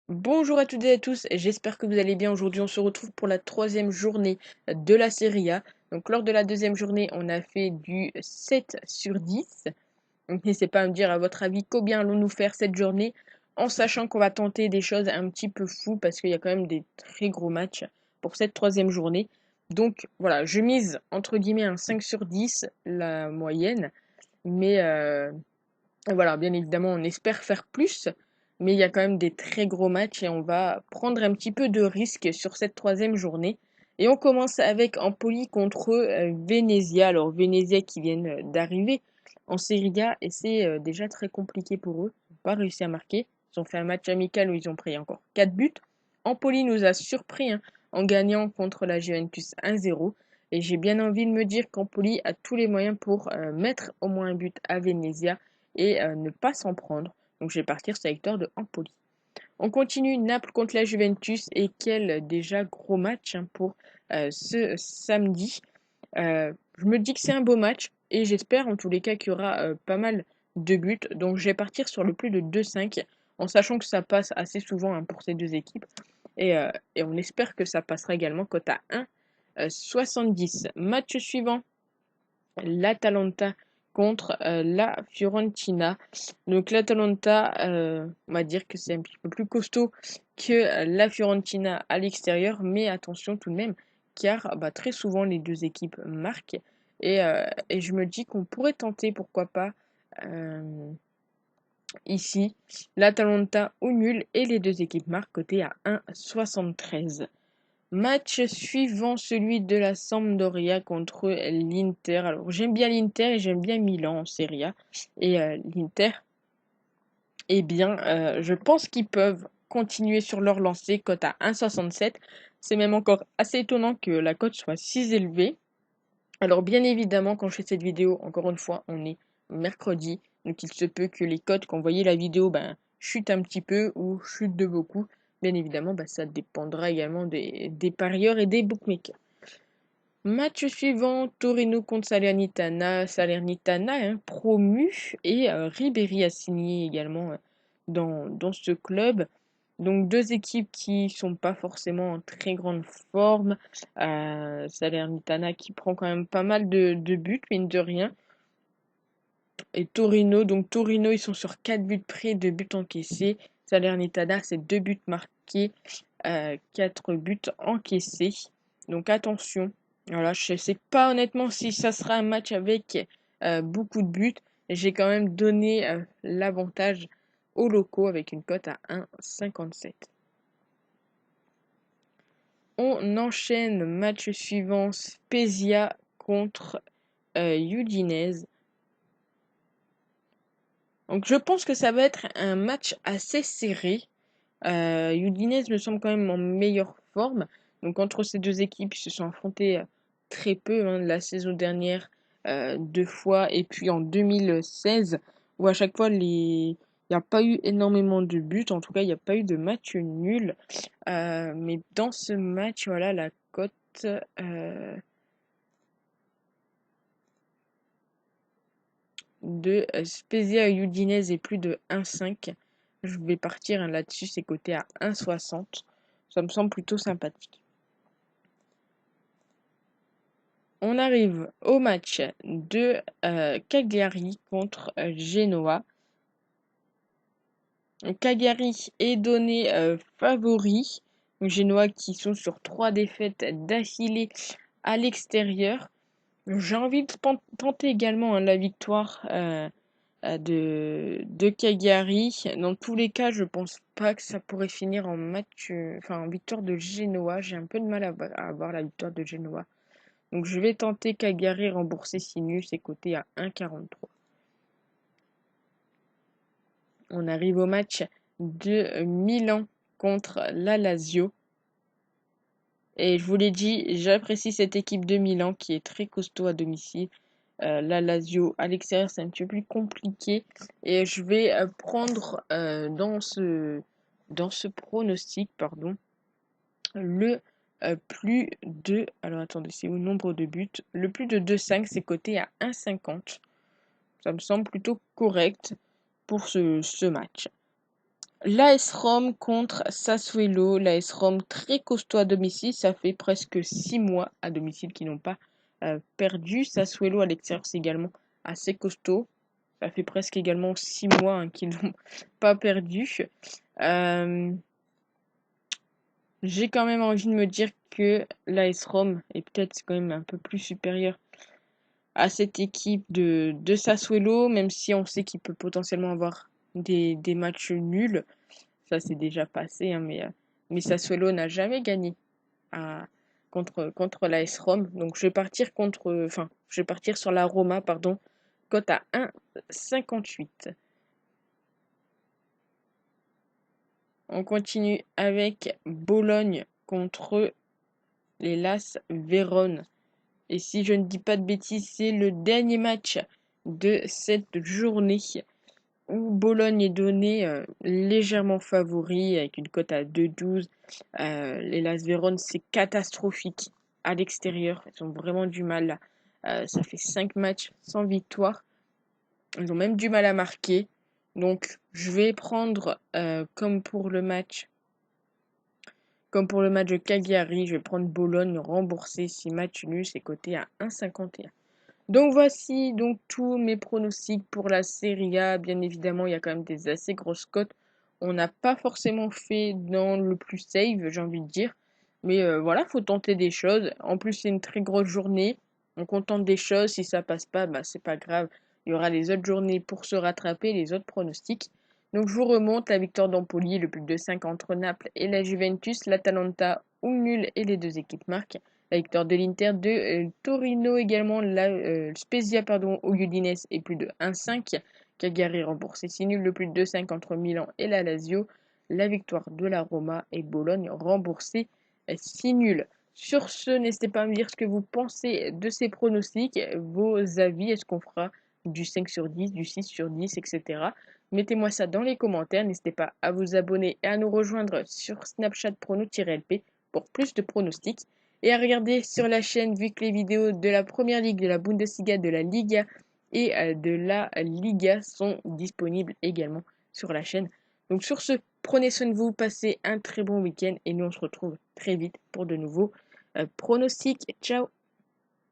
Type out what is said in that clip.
Bonjour à toutes et à tous, j'espère que vous allez bien. Aujourd'hui, on se retrouve pour la troisième journée de la Serie A. Donc, lors de la deuxième journée, on a fait du 7 sur 10. Donc, n'hésitez pas à me dire à votre avis combien allons-nous faire cette journée, en sachant qu'on va tenter des choses un petit peu fous parce qu'il y a quand même des très gros matchs pour cette troisième journée. Donc, voilà, je mise entre guillemets un 5 sur 10, la moyenne. Mais voilà, bien évidemment, on espère faire plus, mais il y a quand même des très gros matchs et on va prendre un petit peu de risque sur cette troisième journée. Et on commence avec Empoli contre Venezia. Alors Venezia qui viennent d'arriver en Serie A et c'est déjà très compliqué pour eux. Ils n'ont pas réussi à marquer. Ils ont fait un match amical où ils ont pris encore 4 buts. Empoli nous a surpris en gagnant contre la Juventus 1-0. Et j'ai bien envie de me dire qu'Empoli a tous les moyens pour mettre au moins un but à Venezia et ne pas s'en prendre. Donc je vais partir sur la victoire de Empoli. On continue Naples contre la Juventus et quel déjà gros match pour ce samedi. Je me dis que c'est un beau match et j'espère en tous les cas qu'il y aura pas mal de buts. Donc je vais partir sur le plus de 2,5 en sachant que ça passe assez souvent pour ces deux équipes. Et on espère que ça passera également cote à 1,70. Match suivant, l'Atalanta contre la Fiorentina. Donc l'Atalanta, on va dire que c'est un petit peu plus costaud que la Fiorentina à l'extérieur, mais attention tout de même, car très souvent les deux équipes marquent. Et je me dis qu'on pourrait tenter, pourquoi pas, euh, ici, l'Atalanta au nul et les deux équipes marquent côté à 1,73. Match suivant, celui de la Sampdoria contre l'Inter. Alors j'aime bien l'Inter et j'aime bien Milan en Serie A. Et l'Inter, eh bien, je pense qu'ils peuvent continuer sur leur lancée, cote à 1,67. C'est même encore assez étonnant que la cote soit si élevée. Alors bien évidemment, quand je fais cette vidéo, encore une fois, on est mercredi. Donc il se peut que les cotes, quand vous voyez la vidéo, chutent un petit peu ou chutent de beaucoup. Bien évidemment, ça dépendra également des parieurs et des bookmakers. Match suivant, Torino contre Salernitana. Salernitana, promu et Ribéry a signé également dans ce club. Donc deux équipes qui sont pas forcément en très grande forme. Salernitana qui prend quand même pas mal de buts, mine de rien. Et Torino, donc Torino, ils sont sur 4 buts près, 2 buts encaissés. Salernitana, c'est 2 buts marqués, 4 buts encaissés. Donc attention. Voilà, je ne sais pas honnêtement si ça sera un match avec beaucoup de buts. J'ai quand même donné l'avantage aux locaux avec une cote à 1,57. On enchaîne match suivant, Spezia contre Udinese. Donc je pense que ça va être un match assez serré. Udinese me semble quand même en meilleure forme. Donc entre ces deux équipes, ils se sont affrontés très peu la saison dernière, 2 fois, et puis en 2016, où à chaque fois il n'y a pas eu énormément de buts. En tout cas, il n'y a pas eu de match nul. Mais dans ce match, voilà, la cote de Spezia Udinese est plus de 1,5. Je vais partir là-dessus, c'est coté à 1,60. Ça me semble plutôt sympathique. On arrive au match de Cagliari contre Genoa. Cagliari est donné favori. Genoa qui sont sur 3 défaites d'affilée à l'extérieur. J'ai envie de tenter également la victoire de Cagliari. Dans tous les cas, je pense pas que ça pourrait finir en match, en victoire de Genoa. J'ai un peu de mal à voir la victoire de Genoa. Donc je vais tenter Cagliari rembourser sinus et coté à 1,43. On arrive au match de Milan contre la Lazio. Et je vous l'ai dit, j'apprécie cette équipe de Milan qui est très costaud à domicile. La Lazio à l'extérieur, c'est un petit peu plus compliqué. Et je vais prendre dans ce pronostic, pardon, le plus de. Alors attendez, c'est au nombre de buts. Le plus de 2,5, c'est coté à 1,50. Ça me semble plutôt correct pour ce match. L'AS Rome contre Sassuolo. L'AS Rome très costaud à domicile. Ça fait presque 6 mois à domicile qu'ils n'ont pas perdu. Sassuolo à l'extérieur, c'est également assez costaud. Ça fait presque également 6 mois hein, qu'ils n'ont pas perdu. Euh, j'ai quand même envie de me dire que l'AS Rome est peut-être quand même un peu plus supérieur à cette équipe de Sassuolo, même si on sait qu'il peut potentiellement avoir des matchs nuls. Ça s'est déjà passé, hein, mais Sassuolo n'a jamais gagné à, contre l'AS Rome. Donc je vais partir je vais partir sur la Roma, pardon, cote à 1,58. On continue avec Bologne contre les Las Vérone. Et si je ne dis pas de bêtises, c'est le dernier match de cette journée où Bologne est donné légèrement favori avec une cote à 2,12. Les Las Vérone, c'est catastrophique à l'extérieur. Ils ont vraiment du mal. Ça fait 5 matchs sans victoire. Ils ont même du mal à marquer. Donc, je vais prendre comme pour le match de Cagliari, je vais prendre Bologne remboursé. Si match nul, c'est coté à 1,51. Donc voici donc tous mes pronostics pour la Serie A. Bien évidemment, il y a quand même des assez grosses cotes. On n'a pas forcément fait dans le plus safe, j'ai envie de dire. Mais voilà, faut tenter des choses. En plus, c'est une très grosse journée. Donc on tente des choses. Si ça passe pas, bah c'est pas grave. Il y aura les autres journées pour se rattraper, les autres pronostics. Donc je vous remonte la victoire d'Empoli, le plus de 5 entre Naples et la Juventus, l'Atalanta ou nul et les deux équipes marquent. La victoire de l'Inter de Torino également, la Spezia pardon, au Udinese et plus de 1,5. Cagliari remboursé 6 nuls, le plus de 2,5 entre Milan et la Lazio. La victoire de la Roma et Bologne remboursé 6 nuls. Sur ce, n'hésitez pas à me dire ce que vous pensez de ces pronostics, vos avis. Est-ce qu'on fera du 5 sur 10, du 6 sur 10, etc. Mettez-moi ça dans les commentaires. N'hésitez pas à vous abonner et à nous rejoindre sur Snapchat Prono-LP pour plus de pronostics. Et à regarder sur la chaîne, vu que les vidéos de la Première Ligue, de la Bundesliga, de la Liga et de la Liga sont disponibles également sur la chaîne. Donc sur ce, prenez soin de vous, passez un très bon week-end et nous on se retrouve très vite pour de nouveaux pronostics. Ciao!